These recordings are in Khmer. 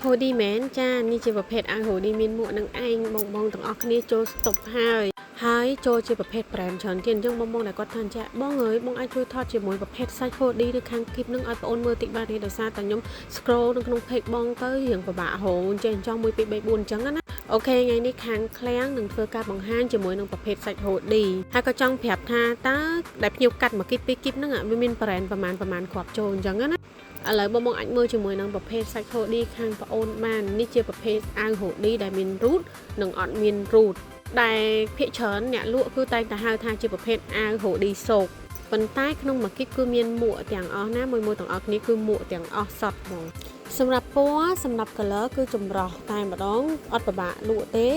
hoodie មែនចានេះជាប្រភេទអាវ hoodie មានមួកនឹងឯងបងទាំងអស់គ្នាចូលស្តុបហើយចូលជាប្រភេទ brand ច្រើនទៀតអញ្ចឹងបងដែលគាត់ថាចាបងអើយបងអាចជួយថតជាមួយប្រភេទសាច់ hoodie ឬខាង keep នឹងឲ្យបងអូនមើលតិចបានទេដោយសារតែខ្ញុំ scroll នៅក្នុង page បងទៅរៀងពិបាករហូតចេះចង់1 2 3 4អញ្ចឹងណាអូខេថ្ងៃនេះខាងឃ្លាំងនឹងធ្វើការបង្ហាញជាមួយនឹងប្រភេទសាច់ hoodie ហើយក៏ចង់ប្រាប់ថាតើដែលភ្ញៀវកាត់មក keep 2 keep ហ្នឹងវាមាន brand ប្រមាណគ្រាប់ចូលអញ្ចឹងណាឥឡូវបងអាចមើលជាមួយនឹងប្រភេទសាច់ hoodie ខាងបងអូនបាននេះជាប្រភេទអាវ hoodie ដែលមាន root និងអត់មាន root ដែលភាគច្រើនអ្នកលក់គឺតែងតែហៅថាជាប្រភេទអាវ hoodie សោកប៉ុន្តែក្នុងមួយគីបគឺមានមួកទាំងអស់ណាមួយទាំងអស់គ្នាគឺមួកទាំងអស់សតហ្មងសម្រាប់ពណ៌សម្រាប់ color គឺចម្រុះតែម្ដងអត់ពិបាកលក់ទេ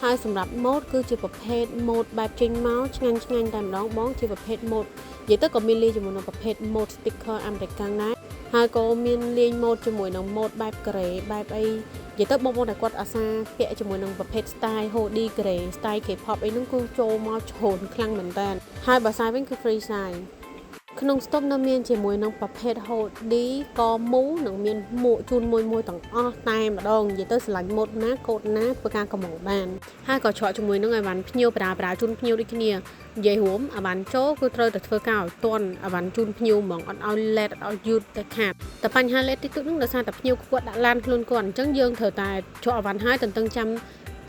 ហើយសម្រាប់ mode គឺជាប្រភេទ mode បែបចេញមកឆ្ងាញ់តែម្ដងបងជាប្រភេទ mode និយាយទៅក៏មានលាយជាមួយនឹងប្រភេទ mode sticker អាមេរិកដែរហើយក៏មានលាយ mode ជាមួយនឹង mode បែប grey បែបអីនិយាយទៅបងតែគាត់អាសាពាក់ជាមួយនឹងប្រភេទ style hoodie grey style K-pop អីហ្នឹងគឺចូលមកច្រើនខ្លាំងមែនតើហើយបើsizeវិញគឺ free size ក្នុងស្តុបនៅមានជាមួយនឹងប្រភេទ hoodie កមូនិងមានមួកជូនមួយទាំងអស់តែម្ដងនិយាយទៅស្រឡាញ់ម៉ូដណាកូដណាធ្វើការកំងបានហើយក៏ច្រកជាមួយនឹងអីវ៉ាន់ភ្ញៀវប្រើជូនភ្ញៀវដូចគ្នានិយាយរួមអីវ៉ាន់ចូលគឺត្រូវតែធ្វើការឲ្យទាន់អីវ៉ាន់ជូនភ្ញៀវហ្មងអត់ឲ្យលេតអត់ឲ្យយឺតតែខាតតែបញ្ហាលេតតិចតួចហ្នឹងដោយសារតែភ្ញៀវគាត់ដាក់ឡានខ្លួនគាត់អញ្ចឹងយើងត្រូវតែច្រកអីវ៉ាន់ឲ្យតន្ទឹងចាំ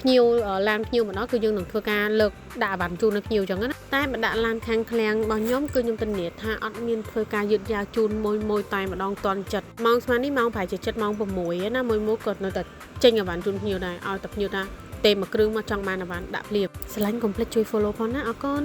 ភ្ញៀវឡានភ្ញៀវមកដល់គឺយើងនឹងធ្វើការលើកដាក់អីវ៉ាន់ជូនដល់ភ្ញៀវអញ្ចឹងណាតែបើដាក់ឡានខាងឃ្លាំងរបស់ខ្ញុំគឺខ្ញុំធានាថាអត់មានធ្វើការយឺតយ៉ាវជូនមួយតែម្ដងតាន់ចិត្តម៉ោងស្មាននេះម៉ោងប្រហែលជា7ម៉ោង6ណាមួយគាត់នៅតែចេញអីវ៉ាន់ជូនភ្ញៀវដែរឲ្យតែភ្ញៀវថាទេមួយគ្រឿងមកចង់បានអីវ៉ាន់ដាក់ភ្លាមស្រឡាញ់កុំភ្លេចជួយ follow ផងណាអរគុណ